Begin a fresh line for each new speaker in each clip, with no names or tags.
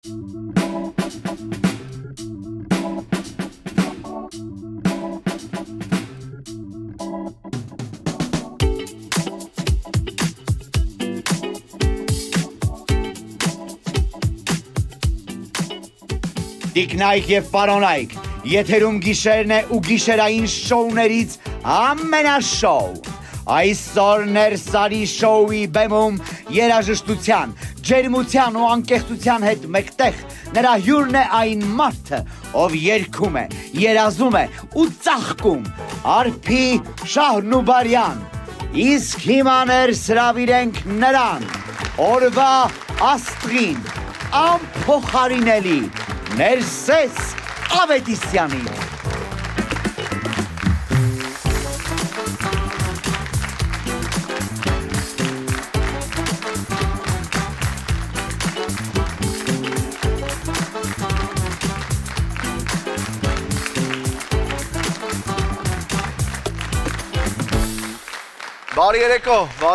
Տիկնայք և պարոնայք, եթերում գիշերն է ու գիշերային շոուներից ամենաշոու։ Այսօր Ներսարի շոուի բեմում երաժշտության, ջերմության ու անկեղծության հետ մեկտեղ նրա հյուրն է այն մարդը, ով երգում է, երազում է ու ծաղկում, Արփի Շահնուբարյան։ Իսկ հիմա ներսրավիրենք նրան, օրվա աստղին, անփոխարինելի Ներսես Ավետիսյանին։
Բարի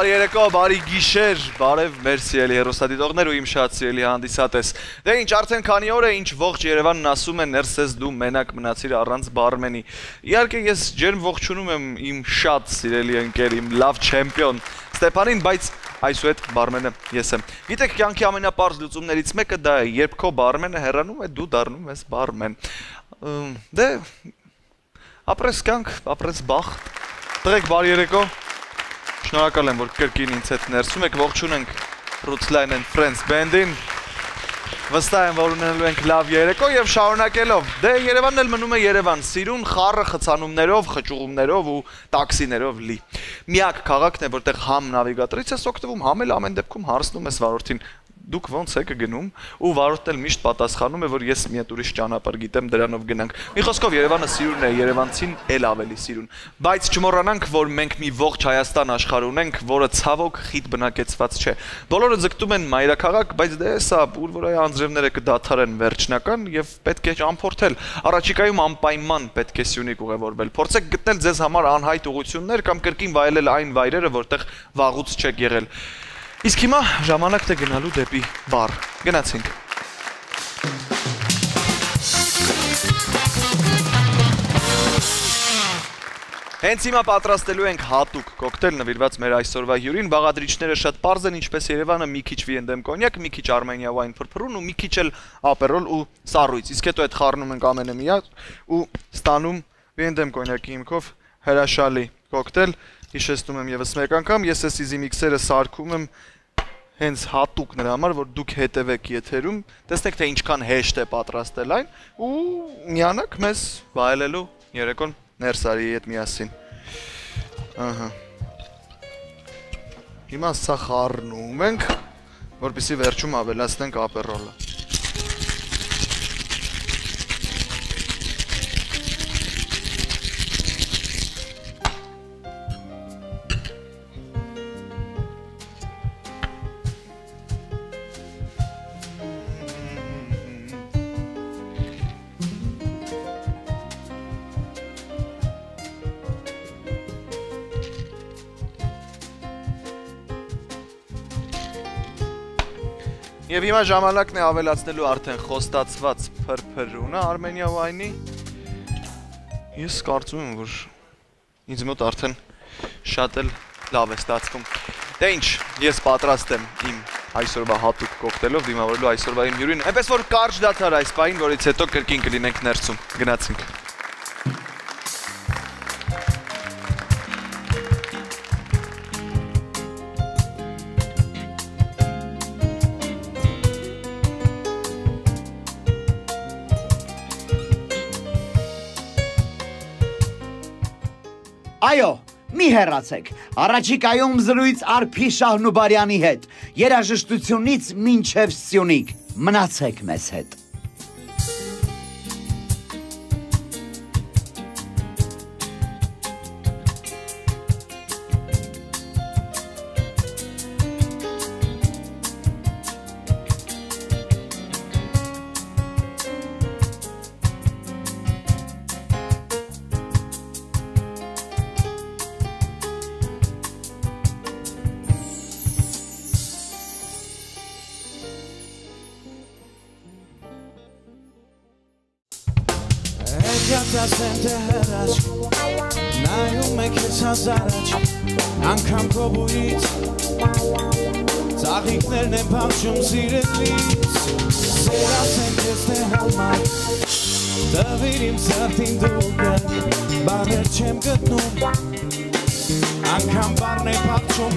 երեկո, բարի գիշեր, բարև մեր սիրելի հեռուստադիտողներ ու իմ շատ սիրելի հանդիսատես։ Դե ինչ, արդեն քանի օր է ինչ ողջ Երևանն ասում է Ներսես դու մենակ մնացիր առանց բարմենի։ Իհարկե ես ջերմ ողջունում եմ իմ շատ սիրելի ընկեր, իմ լավ չեմպիոն Ստեփանին, բայց այսուհետ բարմենը ես եմ։ Գիտեք, կյանքի ամենապարզ լուծումներից մեկը դա է, երբ քո բարմենը հեռանում է, դու դառնում ես բարմեն։ Դե ապրես կյանք, ապրես բախտ։ Տղեկ, բարի երեկո։ Շնորհակալ եմ, որ կրկին ինձ հետ ներսում եք, ողջունենք Rootsline and Friends Band-ին, վստահ եմ, որ ունենալու ենք լավ երեկո և շարունակելով, դե Երևանն էլ մնում է Երևան, սիրուն խառը խցանումներով, խճուղումներով ու տաքսիներով լի։ Միակ քաղաքն է, որտեղ համ նավիգատրից ես օգտվում, համ էլ ամեն դեպքում հարցնում ես վարորդին, դուք ոնց եք գնում, ու վարորդն էլ միշտ պատասխանում է, որ ես մի հատ ուրիշ ճանապարհ գիտեմ, դրանով գնանք։ Մի խոսքով Երևանը սիրուն է, երևանցին էլ ավելի սիրուն։ Բայց չմոռանանք, որ մենք մի ողջ Հայաստան աշխարհ ունենք, որը ցավոք խիտ բնակեցված չէ։ Բոլորը ձգտում են մայրաքաղաք, բայց դե սա ուր որ այ անձրևները կդադարեն վերջնական եւ պետք է ճամփորդել։ Առաջիկայում անպայման պետք է Սյունիք ուղևորվել։ Փորձեք գտնել ձեզ համար անհայտ ուղություններ կամ կրկին վայելել այն վայրերը, որտեղ վաղուց չեք եղել։ Իսկ հիմա ժամանակն է գնալու դեպի բար։ Գնացինք։ Հենց հիմա պատրաստելու ենք հատուկ կոկտեյլ նվիրված մեր այսօրվա հյուրին։ Բաղադրիչները շատ պարզ են, ինչպես Երևանը, մի քիչ Վիենդեմ կոնյակ, մի քիչ Արմենիա վայն փրփրուն ու մի քիչ էլ ապերոլ ու սառույց։ Իսկ հետո այդ խառնում ենք ամենը միասին ու ստանում Վիենդեմ կոնյակի հիմքով հրաշալի կոկտեյլ։ Հիշեցնում եմ եւս մեկ անգամ, ես այս իզի միքսերը սարքում եմ հենց հատուկ նրա համար, որ դուք հետևեք եթերում, տեսնեք թե ինչքան հեշտ է պատրաստել այն ու միանաք մեզ վայելելու երեկոն Ներսարի հետ միասին։ Ահա։ Հիմա սա խառնում ենք, որպեսզի վերջում ավելացնենք ապերոլը։ Եվ հիմա ժամանակն է ավելացնելու արդեն խոստացված փրփրունը Արմենիա վայնի։ Ես կարծում եմ, որ ինձ մոտ արդեն շատ էլ լավ է ստացվում։ Դե ինչ, ես պատրաստ եմ իմ այսօրվա հատուկ կոկտեյլով դիմավորելու այսօրվա իմ հյուրին։ Այնպես որ կարճ դադար այս պահին, որից հետո կրկին կլինենք ներսում։ Գնացինք։
Այո, մի հեռացեք, առաջիկայում զրույց Արփի Շահնուբարյանի հետ, երաժշտությունից մինչև Սյունիք, մնացեք մեզ հետ։
Կատասեն թե հրաչ Նայում է քեզ հազարաչ Անգամ կոբույից Ծաղիքներն են փախչում սիրելիս Սերասեն քեզ թե համար Տվիր իմ սրտին դուգը Բարեր չեմ գտնում Անգամ բարն է փախչում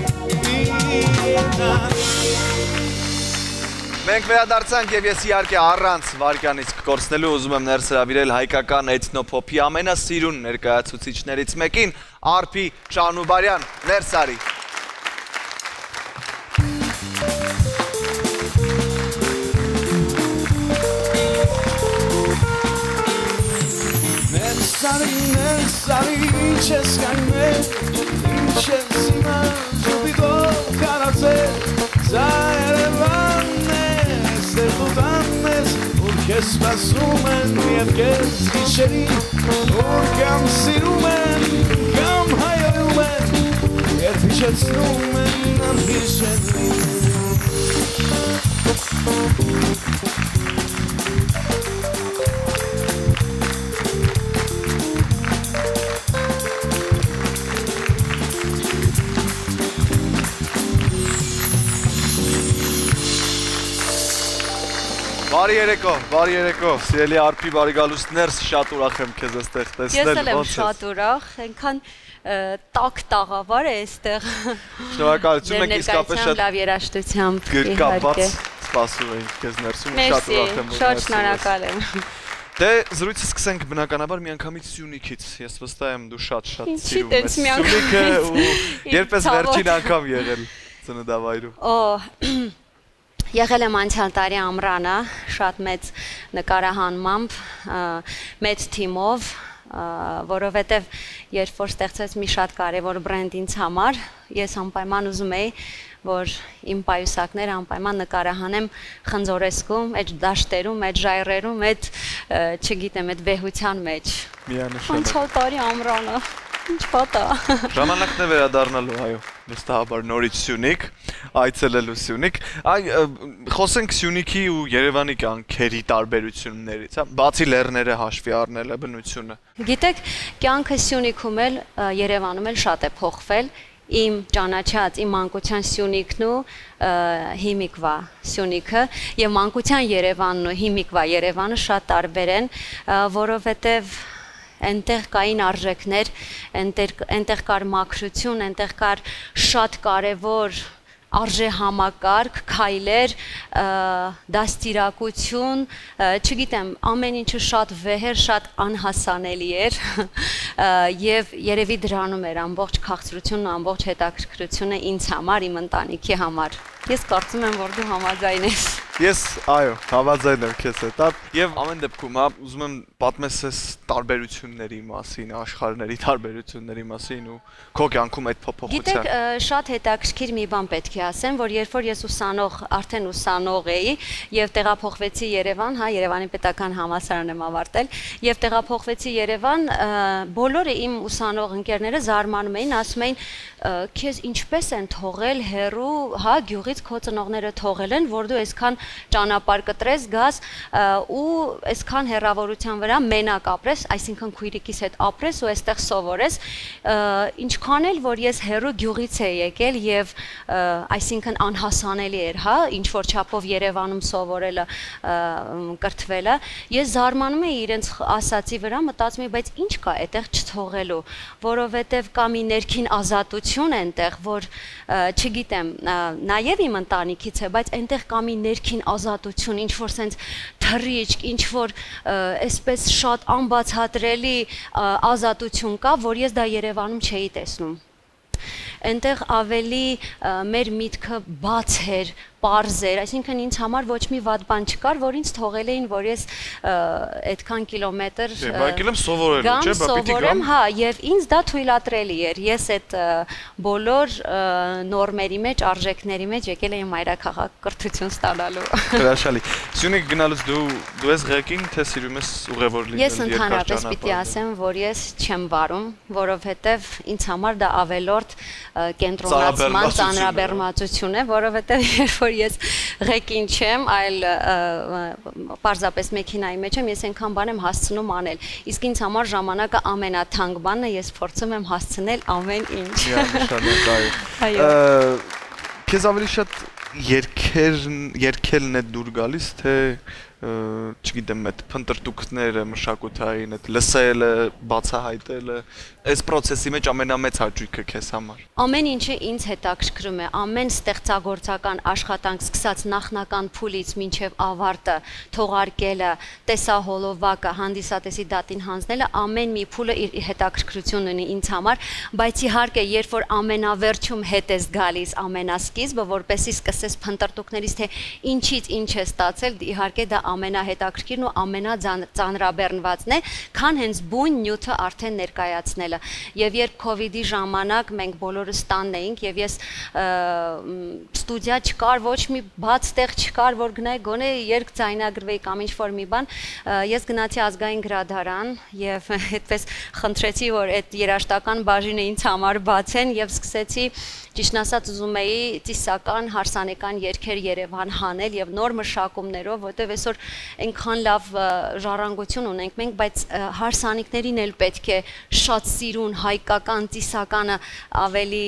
Մենք վերադարձանք եւ ես իհարկե առանց վարկանից կորցնելու ուզում եմ ներս հրավիրել հայկական էթնոփոփի ամենասիրուն ներկայացուցիչներից մեկին Արփի Շահնուբարյան, ներս արի։
Ներս արի, ինչ ես կայնել, ինչ ես իմը ժուբիտով կարացել, Սա Երևանն է, ստեղ ուտանն ես, որ քեզ սպասում են և քեզ գիշերին, որ կամ սիրում են, կամ հայրում են, երբ հիշեցնում են անհիշեցնին։
Բարի երեկո, սիրելի Արփի բարի գալուստ ներս, շատ ուրախ եմ քեզ այստեղ տեսնել։
Ես էլ եմ շատ ուրախ, այնքան տաք տաղավար է այստեղ։
Շնորհակալություն, մենք իսկապես շատ
լավ երաժշտությամբ
գրկապած սպասում ենք քեզ ներսում, շատ ուրախ եմ։
Շատ շնորհակալ եմ։
Դե զրույցը սկսենք բնականաբար միանգամից Սյունիքից։ Ես վստահ եմ դու շատ սիրում ես Սյունիքը ու երբես վերջին անգամ եղել ծննդավայրում։
Եղել եմ անցյալ տարի ամռանը, շատ մեծ նկարահանմամբ, մեծ թիմով, որովհետև երբ որ ստեղծեց մի շատ կարևոր բրենդ ինձ համար, ես անպայման ուզում էի, որ իմ պայուսակները անպայման նկարահանեմ Խնձորեսկում, այդ դաշտերում, այդ ժայռերում, այդ, չգիտեմ, այդ վեհության մեջ։ Անցյալ տարի ամռանը, ինչ պատա։
Ժամանակն է վերադառնալու, այո, վստահաբար նորից Սյունիք, այցելելու Սյունիք։ Խոսենք Սյունիքի ու Երևանի կյանքերի տարբերություններից, բացի լեռները հաշվի առնելը, բնությունը։
Գիտեք, կյանքը Սյունիքում էլ, Երևանում էլ շատ է փոխվել, իմ ճանաչած, իմ մանկության Սյունիքն ու հիմիկվա Սյունիքը եւ մանկության Երևանն ու հիմիկվա Երևանը շատ տարբեր են, որովհետեւ Այնտեղ կային արժեքներ, այնտեղ կար մաքրություն, այնտեղ կար շատ կարևոր արժեհամակարգ, քայլեր, դաստիարակություն, չգիտեմ, ամեն ինչը շատ վեհեր, շատ անհասանելի էր եւ երևի դրանում էր ամբողջ քաղցրությունն ու ամբողջ հետաքրքրությունը ինձ համար, իմ ընտանիքի համար։ Ես կարծում եմ, որ դու համաձայն ես։
Ես, այո, համաձայն եմ քեզ հետ, եւ ամեն դեպքում, ուզում եմ պատմես ես տարբերությունների մասին, աշխարհների տարբերությունների մասին ու քո կյանքում այդ փոփոխության։
Գիտեք, շատ հետաքրքիր մի բան պետք է ասեմ, որ երբ որ ես արդեն ուսանող էի եւ տեղափոխվեցի Երևան, Երևանի պետական համալսարան եմ ավարտել, եւ տեղափոխվեցի Երևան, բոլորը իմ ուսանող ընկերները զարմանում էին, ասում էին, քեզ ինչպես են թողել հեռու, գյուղից քո ծնողները թողել են, որ դու այսքան ճանապարհ կտրես, գաս ու այսքան հեռավորության վրա մենակ ապրես, այսինքն քույրիկիս հետ ապրես ու այստեղ սովորես, ինչքան էլ որ ես հեռու գյուղից էի եկել եւ այսինքն անհասանելի էր, ինչ որ չափով Երևանում սովորելը, կրթվելը, ես զարմանում էի իրենց ասացի վրա, մտածում էի, բայց ինչ կա այդտեղ չթողելու, որովհետեւ կա մի ներքին ազատություն այնտեղ, որ չգիտեմ, նաև իմ ընտանիքից է, բայց այնտեղ կա մի ներքին ազատություն, ինչ որ սենց թռիչք, ինչ որ այսպես շատ անբացատրելի ազատություն կա, որ ես դա Երևանում չէի տեսնում։ Այնտեղ ավելի մեր միտքը բաց էր, պարզ էր, այսինքն ինձ համար ոչ մի վատ բան չկար, որ ինձ թողել էին, որ ես այդքան կիլոմետր սովորեմ, եւ ինձ դա թույլատրելի էր, ես այդ բոլոր նորմերի մեջ, արժեքների մեջ եկել եմ մայրաքաղաք կրթություն ստանալու։
Հրաշալի։ Սյունիք գնալուց դու ես ղեկին, թե սիրում ես ուղևոր լինել
Ես ընդհանրապես պիտի ասեմ, որ ես չեմ վարում, որովհետեւ ինձ համար դա ավելորդ կենտրոնացման ծանրաբեռնվածություն է, որովհետեւ երբ որ որ ես ղեկին չեմ, այլ պարզապես մեքենայի մեջ եմ, ես այնքան բան եմ հասցնում անել։ Իսկ ինձ համար ժամանակը ամենաթանկ բանն է, ես փորձում եմ հասցնել ամեն ինչ։
Այո։ Քեզ ավելի շատ երկելն է դուր գալիս, թե չգիտեմ, այդ փնտրտուքները մշակութային, այդ լսելը, բացահայտելը, այս process-ի մեջ ամենամեծ հաճույքը քեզ համար։
Ամեն ինչը ինձ հետաքրքրում է, ամեն ստեղծագործական աշխատանք սկսած նախնական փուլից մինչև ավարտը, թողարկելը, տեսահոլովակը, հանդիսատեսի դատին հանձնելը, ամեն մի փուլը իր հետաքրքրություն ունի ինձ համար, բայց իհարկե, երբ որ ամենավերջում հետ ես գալիս ամենասկիզբը, որպեսզի սկսես փնտրտուքներից, թե ինչից ինչ է ստացել, իհարկե դա ամենահետաքրքիրն ու ամենածանրաբեռնվածն է, քան հենց բուն նյութը արդեն ներկայացնելը։ Եվ երբ COVID-ի ժամանակ մենք բոլորս տանն էինք եւ ես ստուդիա չկար, ոչ մի բաց տեղ չկար, որ գնայի գոնե երգ ձայնագրվեի կամ ինչ-որ մի բան, ես գնացի ազգային գրադարան եւ այդպես խնդրեցի, որ այդ երաժշտական բաժինը ինձ համար բացեն եւ սկսեցի ճիշտն ասած ուզում էի ծիսական հարսանեկան երգեր Երևան հանել եւ նոր մշակումներով, որտեվ այսօր այնքան լավ ժառանգություն ունենք մենք, բայց հարսանիքներին էլ պետք է շատ սիրուն հայկական ծիսականը ավելի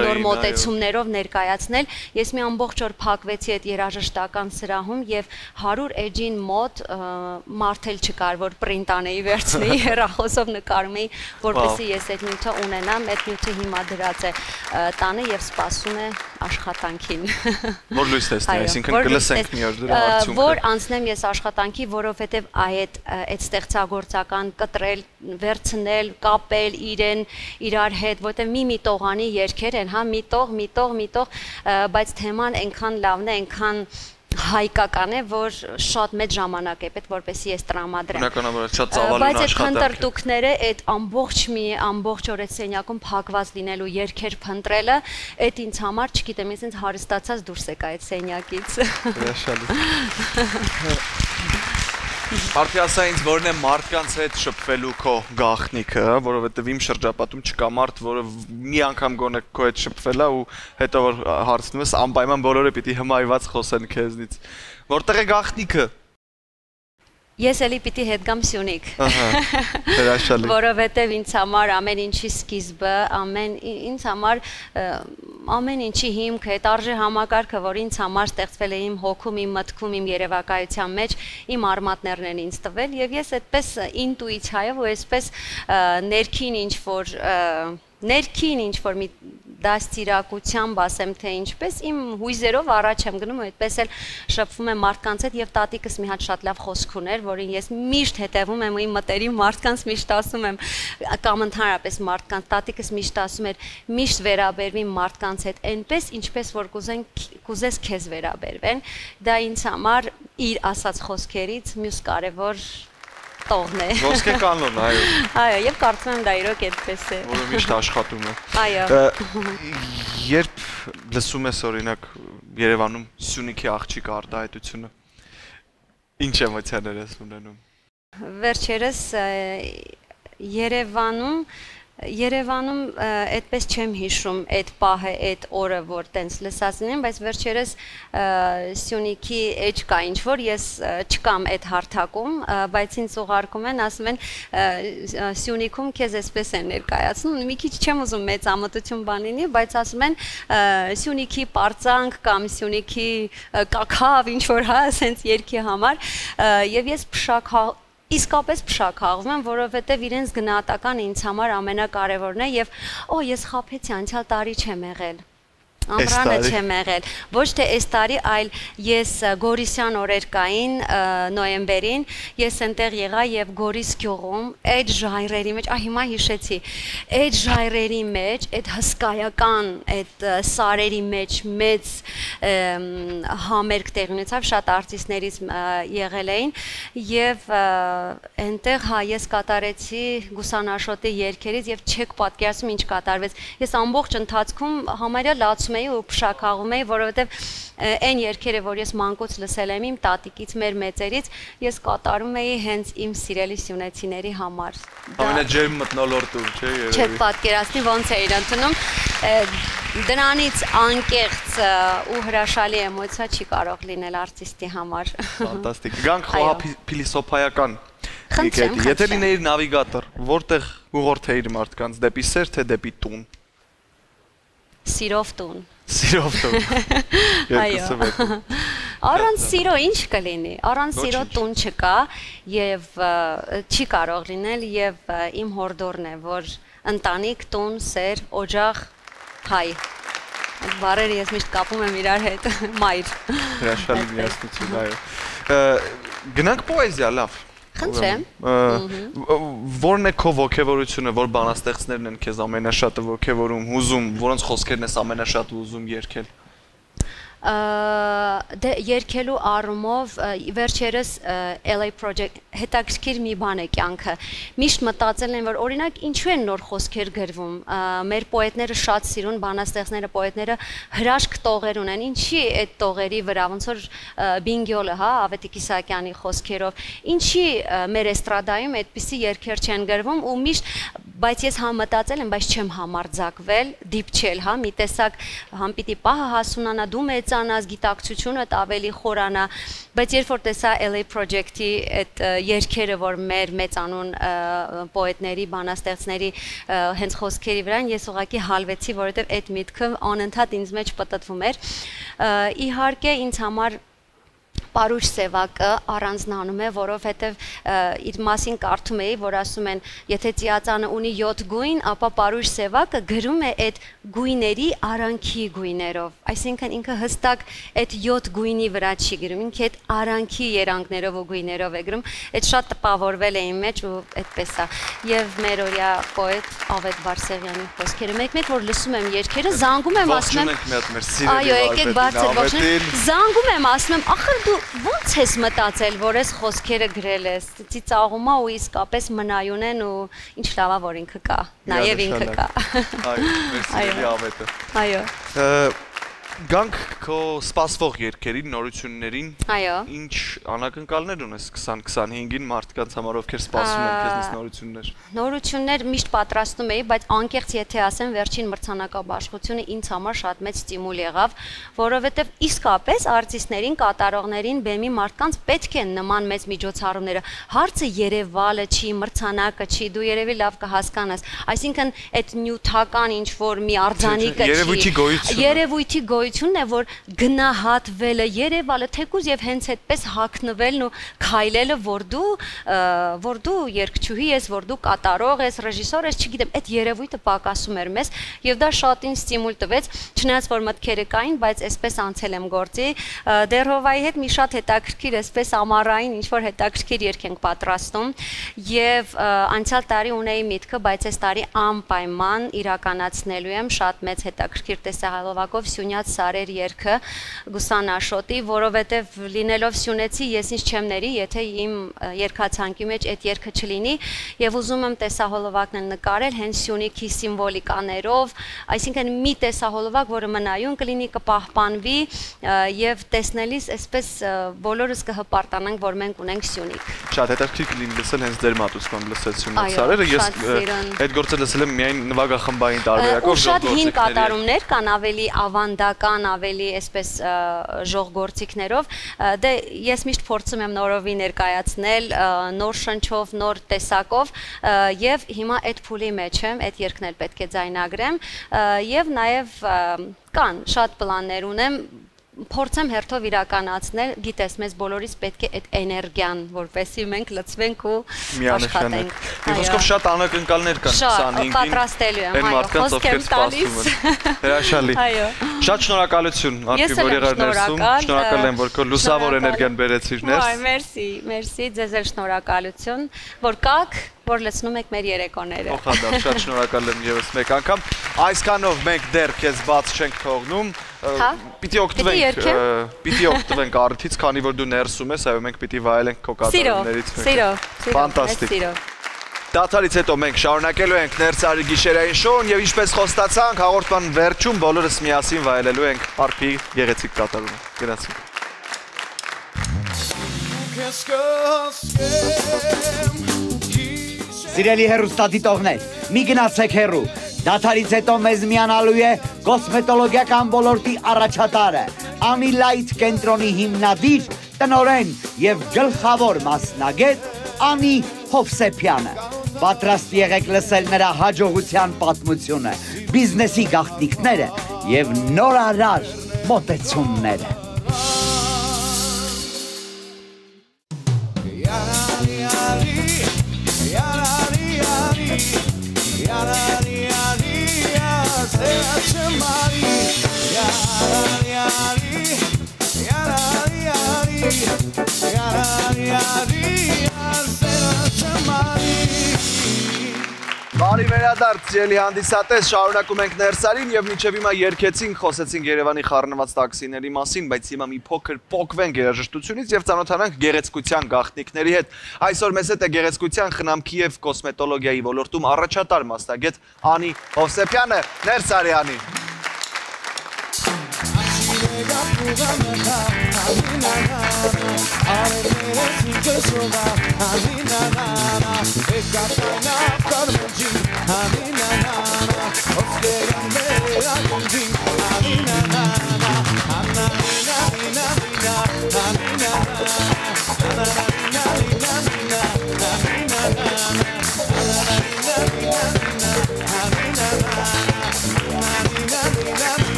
նոր մոտեցումներով ներկայացնել։ Ես մի ամբողջ օր փակվեցի այդ երաժշտական սրահում եւ 100 էջին մոտ մարդ էլ չկար, որ պրինտ անեի վերցնեի, հեռախոսով նկարում էի, որպեսզի ես այդ նյութը ունենամ, այդ նյութը հիմա դրած է տանը եւ սպասում է աշխատանքին։
Որ լույս տեսնի, այսինքն կլսենք մի օր դրա արդյունքը։
Որ անցնեմ ես աշխատանքի, որովհետեւ այդ ստեղծագործական կտրել, վերցնել, կապել իրար հետ, որտեղ մի տողանի երգեր են, հա, մի տող, բայց թեման այնքան լավն է, այնքան հայկական է, որ շատ մեծ ժամանակ է պետք, որպեսզի ես տրամադրեմ։
Բնականաբար շատ ծավալուն
բայց այդ
աշխատանք է։
փնտրտուքները, այդ ամբողջ օր այդ սենյակում փակված լինելու երգեր փնտրելը, այդ ինձ համար, չգիտեմ, ինձ հարստացած դուրս եկա այդ սենյակից։
Արդի ասա ինձ որն է մարդկանց հետ շփվելու քո գաղտնիքը, որովհետև իմ շրջապատում չկա մարդ, որը մի անգամ գոնե քո հետ շփվել է ու հետո որ հարցնում ես, անպայման բոլորը պիտի հմայված խոսեն քեզնից։ Որտեղ է գաղտնիքը։
Ես էլի պիտի հետ գամ Սյունիք,
հրաշալի,
որովհետև ինձ համար ամեն ինչի սկիզբը, ինձ համար ամեն ինչի հիմքը, այդ արժե համակարգը, որ ինձ համար ստեղծվել է իմ հոգում, իմ մտքում, իմ երևակայության մեջ, իմ արմատներն են ինձ տվել եւ ես այդպես ինտուիցիայով ու այսպես ներքին ինչ-որ մի դաստիարակությամբ ասեմ, թե ինչպես իմ հույզերով առաջ եմ գնում, այդպես էլ շփվում եմ մարդկանց հետ եւ տատիկս մի հատ շատ լավ խոսք ուներ, որին ես միշտ հետևում եմ ու իմ մտերիմ մարդկանց միշտ ասում եմ, կամ ընդհանրապես մարդկանց, տատիկս միշտ ասում էր, միշտ վերաբերվի մարդկանց հետ այնպես, ինչպես որ կուզես քեզ վերաբերվեն, դա ինձ համար իր ասած խոսքերից մյուս կարևոր տողն է։
Ոսկե կանոն, այո։
Այո, եւ կարծում եմ դա իրոք այդպես է։
Որը միշտ աշխատում է։
Այո։
Երբ լսում ես օրինակ Երևանում Սյունիքի աղջիկ արտահայտությունը, ինչ էմոցիաներ ես ունենում։
Վերջերս Երևանում այդպես չեմ հիշում այդ պահը, այդ օրը, որ տենց լսած լինեմ, բայց վերջերս Սյունիքի էջ կա ինչ-որ, ես չկամ այդ հարթակում, բայց ինձ ուղարկում են, ասում են Սյունիքում քեզ այսպես են ներկայացնում, մի քիչ չեմ ուզում մեծ ամոթություն բան լինի, բայց ասում են Սյունիքի պարծանք կամ Սյունիքի կաքավ, ինչ-որ հա, ասենց երգի համար, եւ ես իսկապես փշաքաղվում եմ, որովհետև իրենց գնահատական ինձ համար ամենակարևորն է եւ ես խաբեցի անցյալ տարի չեմ եղել։ Ամռանը չեմ եղել, ոչ թե այս տարի, այլ ես Գորիսյան օրերկային նոյեմբերին ես այնտեղ եղա եւ Գորիս գյուղում այդ ժայռերի մեջ, հիմա հիշեցի, այդ ժայռերի մեջ, այդ հսկայական, այդ սարերի մեջ մեծ համերգ տեղի ունեցավ, շատ արտիստներից եղել էին եւ այնտեղ ես կատարեցի Գուսան Աշոտի երգերից եւ չեք պատկերացնում ինչ կատարվեց։ Ես ամբողջ ընթացքում համարյա լացում լսում էի ու փշակաղում էի, որովհետև այն երգերը, որ ես մանկուց լսել եմ իմ տատիկից, մեր մեծերից, ես կատարում էի հենց իմ սիրելի սյունեցիների համար։
Ամենաջերմ մթնոլորտում, չէ՞, երևի։
Չեք պատկերացնի ոնց էիր ընդունում։ Դրանից անկեղծ ու հրաշալի էմոցիա չի կարող լինել արտիստի համար։
Ֆանտաստիկ։ Գանք խոհափիլիսոփայական
Խնդրեմ։
Եթե լինեիր նավիգատոր, որտեղ ուղղորդեիր մարդկանց, դեպի սեր թե դեպի տուն։
Սիրով տուն։
Սիրով տուն։
Այո։ Առանց սիրո ինչ կլինի։ Առանց սիրո տուն չկա եւ չի կարող լինել եւ իմ հորդորն է, որ ընտանիք, տուն, սեր, օջախ, հայ։ Այդ բառերը ես միշտ կապում եմ իրար հետ, մայր։
Հրաշալի միասնություն, այո։ Գնանք պոեզիա, լավ։
Խնդրեմ։
Որն է քո ոգևորությունը, որ բանաստեղծներն են քեզ ամենաշատը ոգևորում, հուզում, որոնց խոսքերն ես ամենաշատը ուզում երգել։
Դե երկելու առումով վերջերս LA Project հետաքրքիր մի բան է կյանքը։ Միշտ մտածել են, որ օրինակ ինչու են նոր խոսքեր գրվում։ Մեր պոետները շատ սիրուն բանաստեղծները, պոետները հրաշք տողեր ունեն։ Ինչի այդ տողերի վրա, ոնց որ Բինգյոլը, հա, Ավետիք Իսահակյանի խոսքերով, ինչի մեր էստրադայում այդպիսի երգեր չեն գրվում ու միշտ բայց ես համ մտածել եմ, բայց չեմ համարձակվել, դիպչել, հա, մի տեսակ համ պիտի պահը հասունանա, դու մեծանաս, գիտակցությունդ ավելի խորանա, բայց երբ որ տեսա LA Project-ի այդ երգերը, որ մեր մեծանուն պոետների, բանաստեղծների հենց խոսքերի վրան, ես ուղղակի հալվեցի, որովհետև այդ միտքը անընդհատ ինձ մեջ պտտվում էր։ Իհարկե ինձ համար Պարուշ Սևակը առանձնանում է, որովհետև իր մասին կարդում էի, որ ասում են, եթե ծիածանը ունի 7 գույն, ապա Պարուշ Սևակը գրում է այդ գույների արանքի գույներով, այսինքն ինքը հստակ այդ 7 գույնի վրա չի գրում, ինքը այդ արանքի երանգներով ու գույներով է գրում, այդ շատ տպավորվել է իմ մեջ ու այդպես է։ Եվ մեր օրյա պոետ Ավետ Բարսեղյանի խոսքերը մեկ-մեկ որ լսում եմ երգերը, զանգում եմ, ասում եմ, այո, եկեք բարձր ողջույն, զանգում եմ, ասում եմ, ախր դու ո՞նց ես մտածել, որ այս խոսքերը գրել ես, ծիծաղում ու իսկապես մնայուն են ու ինչ լավ է, որ ինքը կա, նաև ինքը կա։
Այո, մերսի Ավետը։
Այո։
Գանք քո սպասվող երգերին, նորություններին,
այո,
ինչ անակնկալներ ունես 2025-ին մարդկանց համար, ովքեր սպասում են քեզնից նորություններ։
Նորություններ միշտ պատրաստում էի, բայց անկեղծ եթե ասեմ, վերջին մրցանակաբաշխությունը ինձ համար շատ մեծ ստիմուլ եղավ, որովհետև իսկապես արտիստներին, կատարողներին, բեմի մարդկանց պետք են նման մեծ միջոցառումները։ Հարցը երևալը չի, մրցանակը չի, դու երևի լավ կհասկանաս։ Այսինքն այդ նյութական ինչ որ մի արձանիկը չի։ Երևույթի գոյությունն է, որ գնահատվելը, երևալը, թեկուզ եւ հենց այդպես հագնվելն ու քայլելը, որ դու երգչուհի ես, որ դու կատարող ես, ռեժիսոր ես, չգիտեմ, այդ երևույթը պակասում էր մեզ եւ դա շատ ինձ ստիմուլ տվեց, չնայած որ մտքերը կային, բայց այսպես անցել եմ գործի։ Դերհովայի հետ մի շատ հետաքրքիր, այսպես ամառային ինչ որ հետաքրքիր երգ ենք պատրաստում եւ անցյալ տարի ունեի միտքը, բայց այս տարի անպայման իրականացնելու եմ շատ մեծ հետաքրքիր տեսահոլովակով Սյունյաց Սարեր երգը Գուսան Աշոտի, որովհետև լինելով սյունեցի ես ինչ չեմ ների, եթե իմ երգացանկի մեջ այդ երգը չլինի եւ ուզում եմ տեսահոլովակն նկարել հենց Սյունիքի սիմվոլիկաներով, այսինքն մի տեսահոլովակ, որը մնայուն կլինի, կպահպանվի եւ տեսնելիս այսպես բոլորս կհպարտանանք, որ մենք ունենք Սյունիք։
Շատ հետաքրքիր կլինի լսել հենց ձեր մատուցմամբ լսել Սյունյաց Սարերը, ես այդ գործը լսել եմ միայն նվագախմբային տարբերակով,
շատ հին կատարումներ կան, ավելի ավանդական, ավելի այսպես ժողգործիքներով, դե ես միշտ փորձում եմ նորովի ներկայացնել, նոր շնչով, նոր տեսակով եւ հիմա այդ փուլի մեջ եմ, այդ երգն էլ պետք է ձայնագրեմ եւ նաեւ կան շատ պլաններ ունեմ, փորձեմ հերթով իրականացնել, գիտես, մեզ բոլորիս պետք է այդ էներգիան, որպեսզի մենք լցվենք ու աշխատենք։
Խոսքով շատ անակնկալներ կան 25-ին։
Պատրաստելու եմ, այո, խոսք եմ տալիս։
Հրաշալի։ Շատ շնորհակալություն, Արկի, որ եղար ներսում։ Շնորհակալ եմ, որ քո լուսավոր էներգիան բերեցիր ներս։
Այ, մերսի, ձեզ էլ շնորհակալություն, որ կաք, որ լցնում եք մեր երեկոները։
Փոխադարձ շատ շնորհակալ եմ եւս մեկ անգամ։ Այսքանով մենք դեռ քեզ բաց չենք թողնում։ Պիտի օգտվենք առիթից, քանի որ դու ներսում ես, այո, մենք պիտի վայելենք քո կատարումներից մեկը։ Սիրո։ Ֆանտաստիկ։ Դադարից հետո մենք շարունակելու ենք ներսարի գիշերային շոուն եւ ինչպես խոստացանք հաղորդման վերջում բոլորս միասին վայելելու ենք Արփի գեղեցիկ կատարումը։ Գնացինք։
Սիրելի հեռուստադիտողներ, մի գնացեք հեռու։ Դադարից հետո մեզ միանալու է կոսմետոլոգիական ոլորտի առաջատարը, Անիլայթ կենտրոնի հիմնադիր, տնօրեն եւ գլխավոր մասնագետ Անի Հովսեփյանը։ Պատրաստ եղեք լսել նրա հաջողության պատմությունը, բիզնեսի գաղտնիքները եւ նորարար մոտեցումները։
Բարի վերադարձ, սիրելի հանդիսատես, շարունակում ենք ներսարին եւ մինչեւ հիմա երգեցինք, խոսեցինք Երևանի խառնված տաքսիների մասին, բայց հիմա մի փոքր փոկվենք երաժշտությունից եւ ծանոթանանք գեղեցկության գաղտնիքների հետ։ Այսօր մեզ հետ է գեղեցկության խնամքի եւ կոսմետոլոգիայի ոլորտում առաջատար մասնագետ Անի Հովսեփյանը, Ներսարյանի։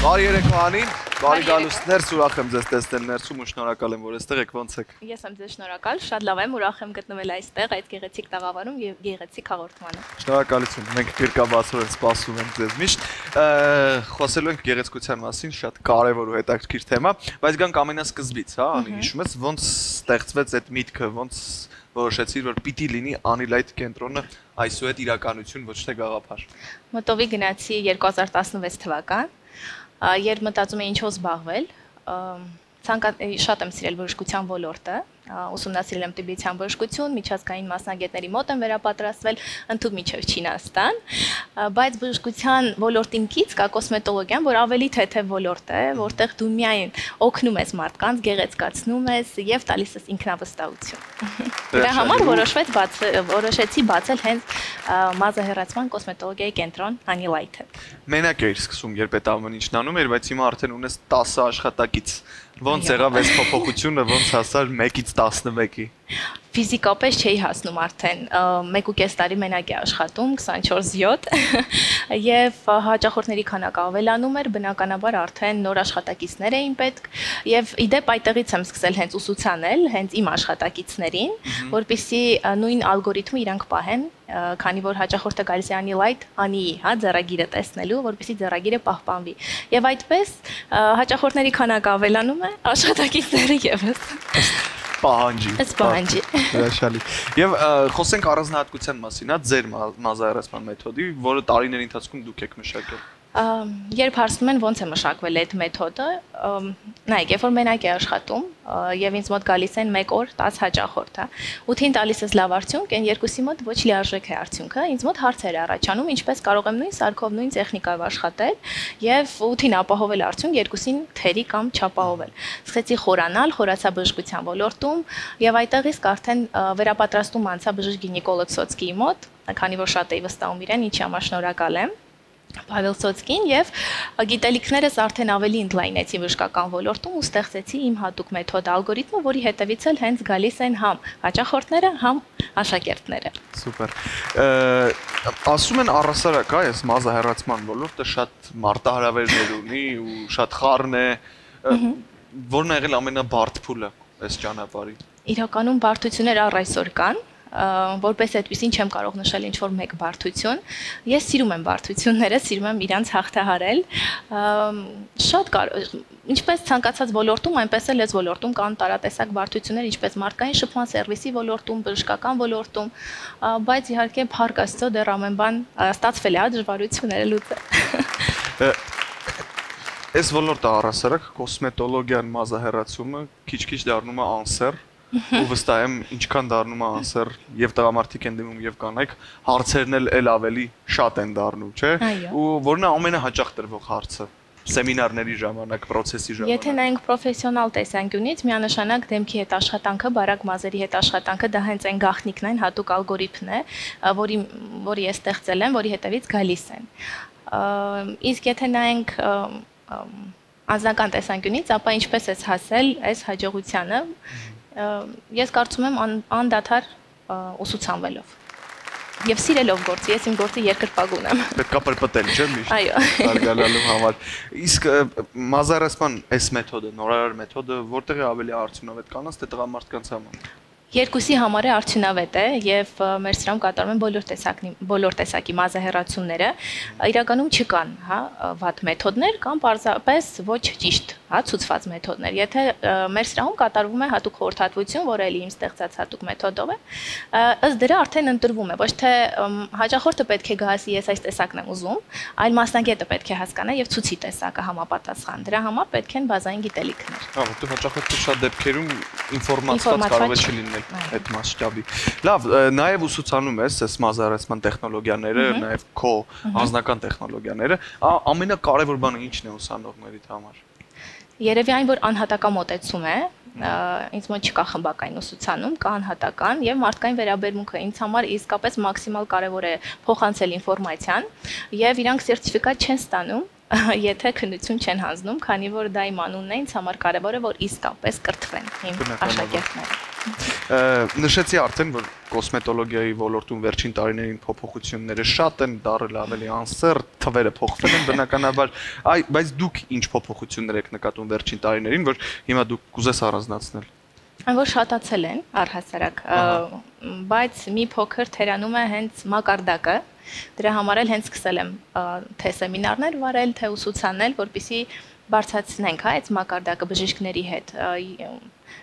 Բարի երեկո Անին, բարի գալուստներ, ուրախ եմ ձեզ տեսնել ներսում ու շնորհակալ եմ, որ այստեղ եք, ոնց եք։
Ես եմ ձեզ շնորհակալ, շատ լավ եմ, ուրախ եմ գտնվել այստեղ, այդ գեղեցիկ տաղավարում եւ գեղեցիկ հաղորդմանը։
Շնորհակալություն, մենք դիրքաբացորեն սպասում ենք ձեզ միշտ։ Խոսելու ենք գեղեցկության մասին, շատ կարևոր ու հետաքրքիր թեմա, բայց գանք ամենասկզբից, հա, Անի, հիշում ես ոնց ստեղծվեց այդ միտքը, ոնց որոշեցիր, որ պիտի լինի Անիլայթ կենտրոնը այսուհետ իրականություն, ոչ թե գաղափար։
Մտովի գնացի 2016 թվական, երբ մտածում էի ինչով զբաղվել, շատ եմ սիրել բժշկության ոլորտը, ուսումնասիրել եմ տիբետյան բժշկություն, միջազգային մասնագետների մոտ եմ վերապատրաստվել, ընդհանուր միջև Չինաստան, բայց բժշկության ոլորտին կից կա կոսմետոլոգիան, որ ավելի թեթև ոլորտ է, որտեղ դու միայն օգնում ես մարդկանց, գեղեցկացնում ես եւ տալիս ես ինքնավստահություն։ Դրա համար որոշեցի բացել հենց մազահեռացման կոսմետոլոգիայի կենտրոն Անիլայթը։
Մենակ էիր սկսում, երբ այդ ամեն ինչն անում էր, բայց հիմա արդեն ունես 10 աշխատակից։ Ոնց եղավ այս փոփոխությունը, ոնց հասար 1-ից 11-ի։
Ֆիզիկապես չէի հասնում արդեն 1.5 տարի մենակ է աշխատում 24/7 եւ հաճախորդների քանակը ավելանում էր, բնականաբար արդեն նոր աշխատակիցներ էին պետք եւ իդեպ այդտեղից եմ սկսել հենց ուսուցանել հենց իմ աշխատակիցներին, որպեսզի նույն ալգորիթմը իրանք պահեն, քանի որ հաճախորդը գալիս է Անիլայթ, Անի, հա, ձեռագիրը տեսնելու, որպեսզի ձեռագիրը պահպանվի։ Եվ այդպես հաճախորդների քանակը ավելանում է, աշխատակիցները եւս։
Պահանջի։
Այս պահանջի։
Հրաշալի։ Եվ խոսենք առանձնահատկության մասին, հա, ձեր մազահեռացման մեթոդի, որը տարիների ընթացքում դուք եք մշակել։
Երբ հարցնում են ոնց է մշակվել այդ մեթոդը, նայեք, երբ որ մենակ է աշխատում եւ ինձ մոտ գալիս են 1 օր 10 հաճախորդ, հա, 8-ին տալիս ես լավ արդյունք, այն երկուսի մոտ ոչ լիարժեք է արդյունքը, ինձ մոտ հարցեր է առաջանում, ինչպես կարող եմ նույն սարքով, նույն տեխնիկայով աշխատել եւ 8-ին ապահովել արդյունք, 2-ին թերի կամ չապահովել։ Սկսեցի խորանալ, խորացա բժշկության ոլորտում եւ այդտեղ իսկ արդեն վերապատրաստում անցա բժիշկ գինեկոլոգ Սոցկիի մոտ, քանի որ շատ էի վստահում իրեն, ինչի համար շնորհակալ եմ։ Պավել Սոցկին եւ գիտելիքներս արդեն ավելի ընդլայնեցի բժշկական ոլորտում ու ստեղծեցի իմ հատուկ մեթոդ ալգորիթմը, որի հետևից էլ հենց գալիս են համ հաճախորդները, համ աշակերտները։
Սուպեր։ Ասում են առհասարակ, հա, այս մազահեռացման ոլորտը շատ մարտահրավերներ ունի ու շատ խառն է։ Որն է եղել ամենաբարդ փուլը այս ճանապարհի։
Իրականում բարդություններ առ այսօր կան։ Որպես այդպեսին չեմ կարող նշել ինչ-որ մեկ բարդություն։ Ես սիրում եմ բարդությունները, սիրում եմ իրանց հաղթահարել։ Շատ ինչպես ցանկացած ոլորտում, այնպես էլ այս ոլորտում կան տարատեսակ բարդություններ, ինչպես մարդկային շփման սերվիսի ոլորտում, բժշկական ոլորտում, բայց իհարկե փառք Աստծո դեռ ամեն բան ստացվել է, դժվարությունները լուծել։
Այս ոլորտը առհասարակ կոսմետոլոգիան մազահեռացումը քիչ-քիչ դառնում է անսեռ, ու վստահ եմ ինչքան դառնում է անսեր եւ տղամարդիկ են դիմում եւ կանայք, հարցերն էլ ավելի շատ են դառնում, չէ՞։ Ու որն է ամենահաճախ տրվող հարցը սեմինարների ժամանակ, process-ի ժամանակ։
Եթե նայենք պրոֆեսիոնալ տեսանկյունից, միանշանակ դեմքի հետ աշխատանքը, բարակ մազերի հետ աշխատանքը դա հենց այն գաղտնիքն այն հատուկ ալգորիթմն է, որի ես ստեղծել եմ, որի հետևից գալիս են։ Իսկ եթե նայենք անձնական տեսանկյունից, ապա ինչպես ես հասել այս հաջողությանը, ես կարծում եմ անդադար ուսուցանվելով։ Եվ սիրելով գործը, ես իմ գործը երկրպագուն եմ։
Պետք է պրպտել, չէ՞ միշտ։
Այո։
Զարգանալու համար։ Իսկ մազարեսման այս մեթոդը, նորարար մեթոդը որտեղ է ավելի արդյունավետ կանանց թե տղամարդկանց համար։
Երկուսի համար է արդյունավետ է եւ մեր սրահում կատարում են բոլոր տեսակի մազահեռացումները։ Իրականում չկան, հա, վատ մեթոդներ կամ պարզապես ոչ ճիշտ, հա, ցուցված մեթոդներ։ Եթե մեր սրահում կատարվում է հատուկ խորհրդատվություն, որը էլի իմ ստեղծած հատուկ մեթոդով է, ըստ դրա արդեն ընտրվում է, ոչ թե հաճախորդը պետք է գա ասի ես այս տեսակն եմ ուզում, այլ մասնագետը պետք է հասկանա եւ ցուցի տեսակը համապատասխան։ Դրա համար պետք են բազային գիտելիքներ։
Հա, որտեղ հաճախորդը շատ դեպքերում ինֆորմացված կարող է չլինել այդ մասշտաբի։ Լավ, նաև ուսուցանում ես այս մազարեցման տեխնոլոգիաները, նաև քո անձնական տեխնոլոգիաները, ամենակարևոր բանը ի՞նչն է ուսանողներիդ համար։
Երևի այն, որ անհատական մոտեցում է, ինձ մոտ չկա խմբակային ուսուցանում, կա անհատական եւ մարդկային վերաբերմունքը ինձ համար իսկապես մաքսիմալ կարեւոր է փոխանցել ինֆորմացիան եւ իրանք սերտիֆիկատ չեն ստանում, եթե քննություն չեն հանձնում, քանի որ դա իմ անունն է, ինձ համար կարևոր է, որ իսկապես կրթվեն իմ աշակերտները։
Նշեցի արդեն, որ կոսմետոլոգիայի ոլորտում վերջին տարիներին փոփոխությունները շատ են, դառել ավելի անսեռ, թվերը փոխվել են բնականաբար, բայց դուք ինչ փոփոխություններ եք նկատում վերջին տարիներին, որ հիմա դուք կուզես առանձնացնել։
Այն որ շատացել են առհասարակ, բայց մի փոքր թերանում է հենց մակարդակը, դրա համար էլ հենց սկսել եմ թե սեմինարներ վարել, թե ուսուցանել, որպեսզի բարձրացնենք այդ մակարդակը բժիշկների հետ։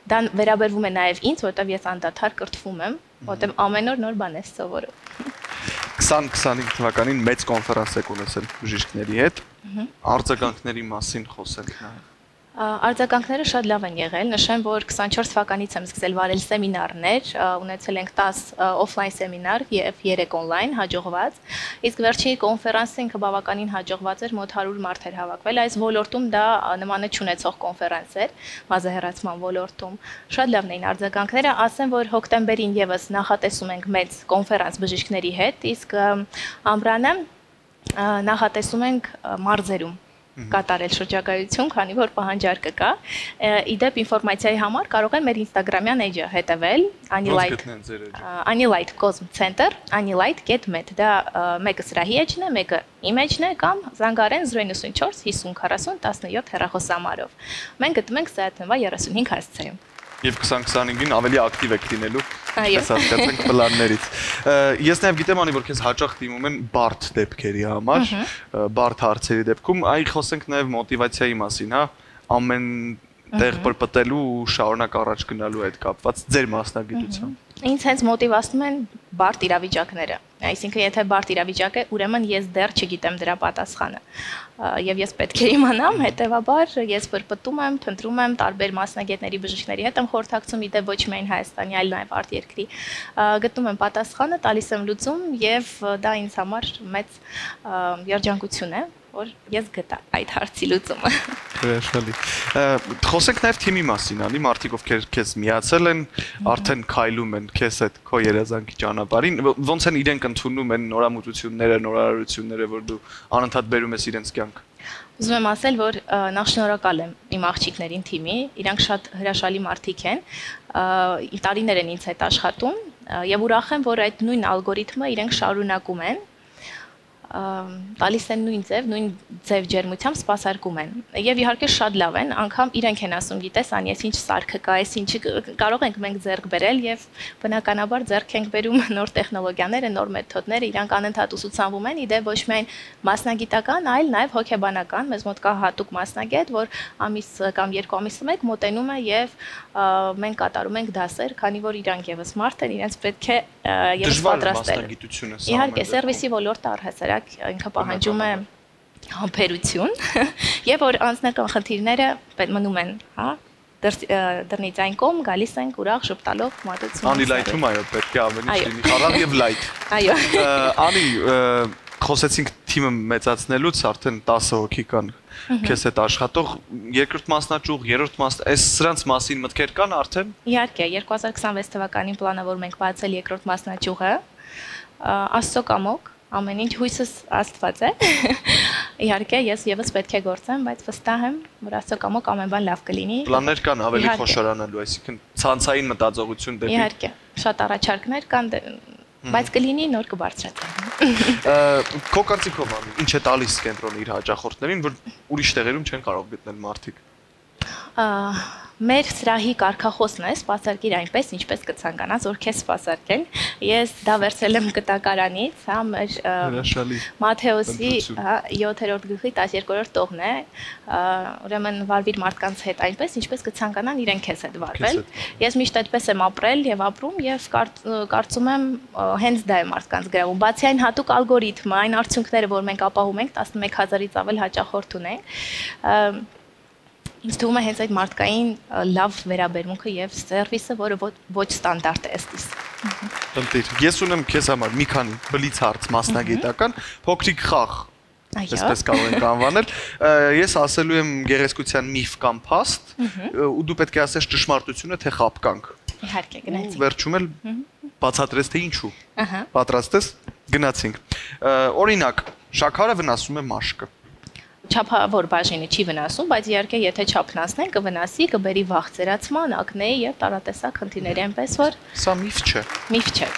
Դա վերաբերվում է նաև ինձ, որտեղ ես անդադար կրթվում եմ, որտեղ ամեն օր նոր բան ես սովորում։
2025 թվականին մեծ կոնֆերանս եք ունեցել բժիշկների հետ, արձագանքների մասին խոսենք նաև։
Արձագանքները շատ լավ են եղել, նշեմ, որ 24 թվականից եմ սկսել վարել սեմինարներ, ունեցել ենք 10 օֆլայն սեմինար եւ 3 օնլայն հաջողված, իսկ վերջի կոնֆերանսը ինքը բավականին հաջողված էր, մոտ 100 մարդ էր հավաքվել, այս ոլորտում դա նմանը չունեցող կոնֆերանս էր, մազահեռացման ոլորտում, շատ լավն էին արձագանքները, ասեմ, որ հոկտեմբերին եւս նախատեսում ենք մեծ կոնֆերանս բժիշկների հետ, իսկ ամռանը նախատեսում ենք մարզերում կատարել շրջագայություն, քանի որ պահանջարկը կա։ Իդեպ ինֆորմացիայի համար կարող են մեր Instagram-յան էջը հետևել Anilight Cosm Center, anilight.med, դա մեկը սրահի էջն է, մեկը իմ էջն է կամ զանգարեն 094 50 40 17 հեռախոսամարով։ Մենք գտնվում ենք Սայաթնվա 35 հասցեում։
Եվ 2025-ին ավելի ակտիվ եք լինելու, ես հասկացանք պլաններից։ Ես նաև գիտեմ անի, որ քեզ հաճախ դիմում են բարդ դեպքերի համար, բարդ հարցերի դեպքում, այ խոսենք նաև մոտիվացիայի մասին, հա, ամեն տեղ պրպտելու ու շարունակ առաջ գնալու հետ կապված ձեր մասնագիտությամբ։
Ինձ հենց մոտիվացնում են բարդ իրավիճակները, այսինքն եթե բարդ իրավիճակ է, ուրեմն ես դեռ չգիտեմ դրա պատասխանը, եւ ես պետք է իմանամ, հետեւաբար ես պրպտում եմ, փնտրում եմ տարբեր մասնագետների բժիշկների հետ եմ խորհրդակցում, իդեպ ոչ միայն Հայաստանի, այլ նաեւ արտերկրի, գտնում եմ պատասխանը, տալիս եմ լուծում եւ դա ինձ համար մեծ երջանկություն է, որ ես գտա այդ հարցի լուծումը։
Հրաշալի։ Խոսենք նաև թիմի մասին, անի մարդիկ ովքեր քեզ միացել են, արդեն քայլում են քեզ հետ քո երազանքի ճանապարհին, ոնց են իրենք ընդունում են նորամուծությունները, նորարարությունները, որ դու անընդհատ բերում ես իրենց կյանք։
Ուզում եմ ասել, որ նախ շնորհակալ եմ իմ աղջիկներին թիմի, իրանք շատ հրաշալի մարդիկ են, տարիներ են ինձ հետ աշխատում եւ ուրախ եմ, որ այդ նույն ալգորիթմը իրենք շարունակում են տալիս են նույն ձև ջերմությամբ սպասարկում են եւ իհարկե շատ լավ են, անգամ իրենք են ասում, գիտես, անի, ես ինչ սարքը կա, ես ինչ կարող ենք մենք ձեռք բերել եւ բնականաբար ձեռք ենք բերում նոր տեխնոլոգիաները, նոր մեթոդները, իրանք անընդհատ ուսուցանվում են, իդեպ ոչ միայն մասնագիտական, այլ նաեւ հոգեբանական, մեզ մոտ կա հատուկ մասնագետ, որ ամիս կամ 2 ամիսը մեկ մոտենում է եւ մենք կատարում ենք դասեր, քանի որ իրանք եւս մարդ են, իրենց պետք է եւս պատրաստել։ Իհարկե, սերվիսի ոլորտը առհասարակ ինքը պահանջում է համբերություն եւ որ անձնական խնդիրները մնում են, հա, դռնից այն կողմ գալիս ենք ուրախ շփտալով մատուցում։
Անի լայթում այո, պետք է ամեն ինչ լինի խաղաղ եւ լայթ։
Այո։
Անի, խոսեցինք թիմը մեծացնելուց արդեն 10 հոգի կան քեզ հետ աշխատող, երկրորդ մասնաճյուղ, երրորդ այս սրանց մասին մտքեր կան արդեն։
Իհարկե, 2026 թվականին պլանավորում ենք բացել երկրորդ մասնաճյուղը։ Աստծո կամոք, ամեն ինչ հույսս Աստված է։ Իհարկե, ես եւս պետք է գործեմ, բայց վստահ եմ, որ Աստծո կամոք ամեն բան լավ կլինի։
Պլաններ կան ավելի խոշորանալու, այսինքն ցանցային մտածողություն դեպի։
Իհարկե, շատ առաջարկներ կան, բայց կլինի նոր կբարձրացնենք։
Քո կարծիքով անի, ինչ է տալիս կենտրոնը իր հաճախորդներին, որ ուրիշ տեղերում չեն կարող գտնել մարդիկ։ Մեր
սրահի կարգախոսն է, սպասարկիր այնպես, ինչպես կցանկանաս, որ քեզ սպասարկեն։ Ես դա վերցրել եմ գտակարանից, հա, մեր Մատթեոսի 7-րդ գլխի 12-րդ տողն է, ուրեմն վարվիր մարդկանց հետ այնպես, ինչպես կցանկանան իրենք քեզ հետ վարվել։ Ես միշտ այդպես եմ ապրել եւ ապրում եւ կարծում եմ հենց դա է մարդկանց գրավում։ Բացի այն հատուկ ալգորիթմը, այն արդյունքները, որ մենք ապահովում ենք, 11000-ից ավել հաճախորդ ունենք, ինձ թվում է հենց այդ մարդկային լավ վերաբերմունքը եւ սերվիսը, որը ոչ ստանդարտ է ըստիս։
Ընտիր, ես ունեմ քեզ համար մի քանի բլից հարց մասնագիտական, փոքրիկ խաղ, այսպես կարող ենք անվանել։ Ես ասելու եմ գեղեցկության միֆ կամ փաստ, ու դու պետք է ասես ճշմարտությունը թե խաբկանք։
Իհարկե, գնացինք։
Վերջում էլ բացատրես թե ինչու։ Պատրաստ ես։ Գնացինք։ Օրինակ, շաքարը վնասում է մաշկը։
Չափավոր բաժինը չի վնասում, բայց իհարկե եթե չափնացնեն կվնասի, կբերի վախ ծերացման, ակնեի եւ տարատեսակ խնդիրների, այնպես որ
սա միֆ չէ։
Միֆ չէ։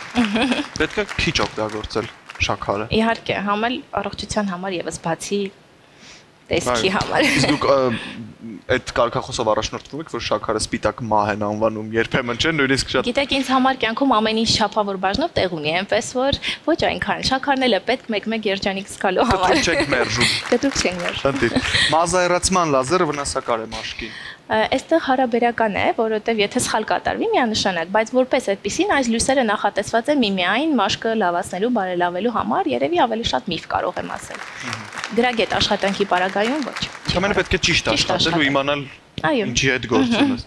Պետք է քիչ օգտագործել շաքարը։
Իհարկե, համել առողջության համար եւս բացի տեսքի համար։
Իսկ դուք այդ կարգախոսով առաջնորդվում եք, որ շաքարը սպիտակ մահ են անվանում, երբեմն չէ, նույնիսկ շատ։
Գիտեք, ինձ համար կյանքում ամեն ինչ չափավոր բաժնով տեղ ունի, այնպես որ ոչ այնքան շաքարն էլ է պետք մեկ-մեկ երջանիկ զգալու համար։
Կտրուկ չեք մերժում։
Կտրուկ չենք մերժում։
Ընտիր։ Մազաերացման լազերը վնասակար է մաշկին։
Այստեղ հարաբերական է, որովհետև եթե սխալ կատարվի միանշանակ, բայց որպես այդպեսին այս լույսերը նախատեսված են միմիայն մաշկը լավացնելու, բարելավելու համար, երևի ավելի շատ միֆ կարող եմ ասել։ Գրագետ աշխատանքի պարագայում ոչ։
Ամենը պետք է ճիշտ աշխատել ու իմանալ ինչի հետ գործում ես։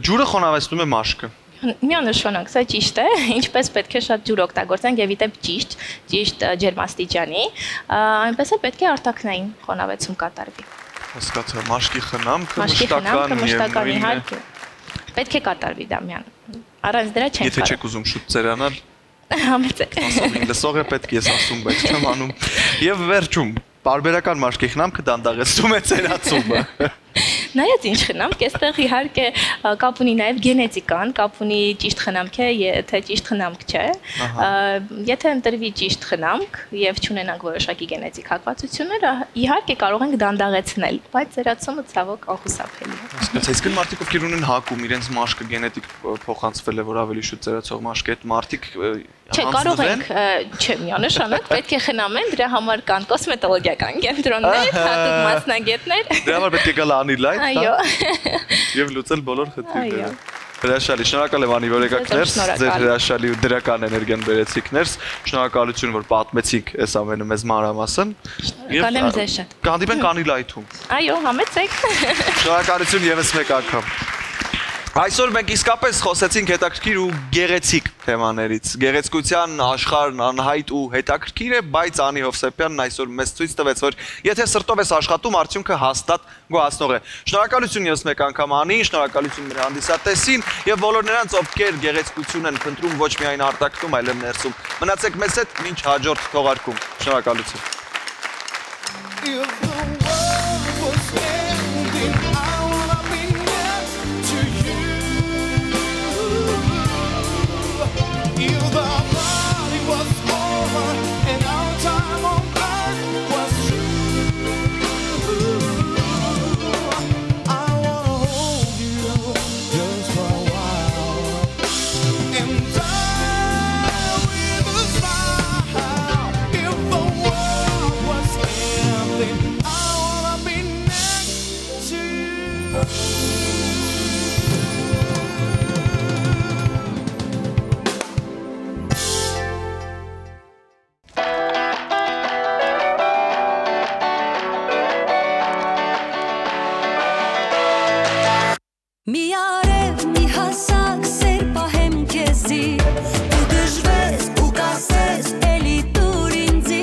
Ջուրը խոնավեցնում է մաշկը։
Միանշանակ, սա ճիշտ է, ինչպես պետք է շատ ջուր օգտագործենք եւ իդեպ ճիշտ ջերմաստիճանի, այնպես էլ պետք է արտաքնային խոնավեցում կատարվի։
Հասկացա, մաշկի խնամքը
մշտական իհարկե։ Պետք է կատարվի դա միան։ Առանց դրա չեն կարող։
Եթե չեք ուզում շուտ ծերանալ,
համեցեք։
ասում լսողը պետք է ես ասում, բայց չեմ անում։ Եվ վերջում, պարբերական մաշկի խնամքը դանդաղեցնում է ծերացումը։
Նայած ինչ խնամք, այստեղ իհարկե կապ ունի նաև գենետիկան, կապ ունի ճիշտ խնամք է, թե ճիշտ խնամք չէ։ Եթե ընտրվի ճիշտ խնամք եւ չունենանք որոշակի գենետիկ հակվածություններ, իհարկե կարող ենք դանդաղեցնել, բայց ծերացումը ցավոք անխուսափելի է։
Այսինքն մարդիկ ովքեր ունեն հակում, իրենց մաշկը գենետիկ փոխանցվել է, որ ավելի շուտ ծերացող մաշկ է, այդ մարդիկ
Չէ, կարող ենք, չէ, միանշանակ պետք է խնամեն, դրա համար կան կոսմետոլոգիական կենտրոններ, հատուկ մասնագետներ։
Դրա համար պետք է գալ անի լայթ,
այո։
Եվ լուծել բոլոր խնդիրները։ Հրաշալի, շնորհակալ եմ անի, որ եկաք ներս, ձեր հրաշալի ու դրական էներգիան բերեցիք ներս, շնորհակալություն, որ պատմեցիք այս ամենը մեզ մանրամասն։
Շնորհակալ եմ ձեզ շատ։
Կհանդիպենք անի լայթում։
Այո, համեցեք։
Շնորհակալություն եւս մեկ անգամ։ Այսօր մենք իսկապես խոսեցինք հետաքրքիր ու գեղեցիկ թեմաներից։ Գեղեցկության աշխարհն անհայտ ու հետաքրքիր է, բայց Անի Հովսեփյանն այսօր մեզ ցույց տվեց, որ եթե սրտով ես աշխատում, արդյունքը հաստատ գոհացնող է։ Շնորհակալություն եւս մեկ անգամ Անի, շնորհակալություն մեր հանդիսատեսին եւ բոլոր նրանց, ովքեր գեղեցկություն են փնտրում ոչ միայն արտաքնում, այլև ներսում։ Մնացեք մեզ հետ մինչ հաջորդ թողարկում։ Շնորհակալություն։
If the world
մի արև մի հասակ սեր պահեմ քեզի դու դժվես ու կասես էլի դուր ինձի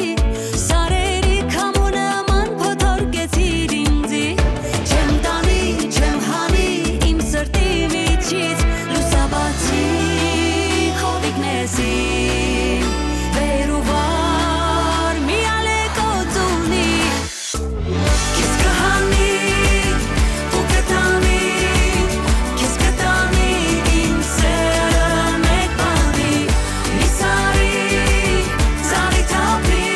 սարերի քամու նման փոթորկեցիր ինձի չեմ տանի չեմ հանի իմ սրտի միջից լուսաբացի խովիկնեսի վեր ու վար մի ալեկոծ ունի քեզ կհանի ու կտանի քեզ կտանի իմ սերը մեկ բանի մի սարի թափի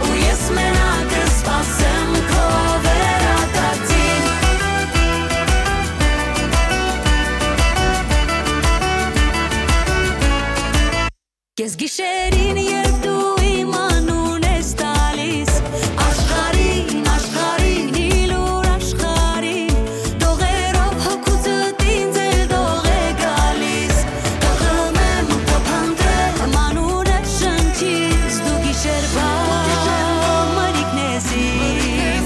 ու ես մենակ կսպասեմ քո վերադարձին Ես գիշերին երբ դու իմ անուն ես տալիս աշխարհին իլուր աշխարհին դողերով հոգուծդ ինձ էլ դող է գալիս Տղում եմ փոփանդրեմ անունը շնչից դու գիշերվա մրիկնես իմ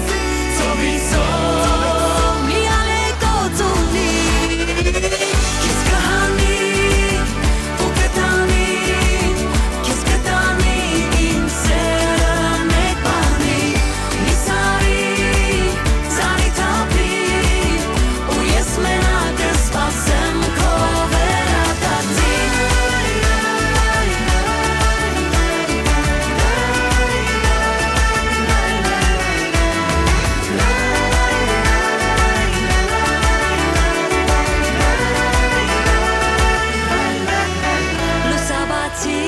ծովիսով մի ալեկոծ ունի Քեզ կհանի ու կտանի Քեզ կտանի իմ սերը մեկ բանի մի սարի թափի ու ես մենակ կսպասեմ քո վերադարձին լուսաբացի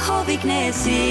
խովիկնեսի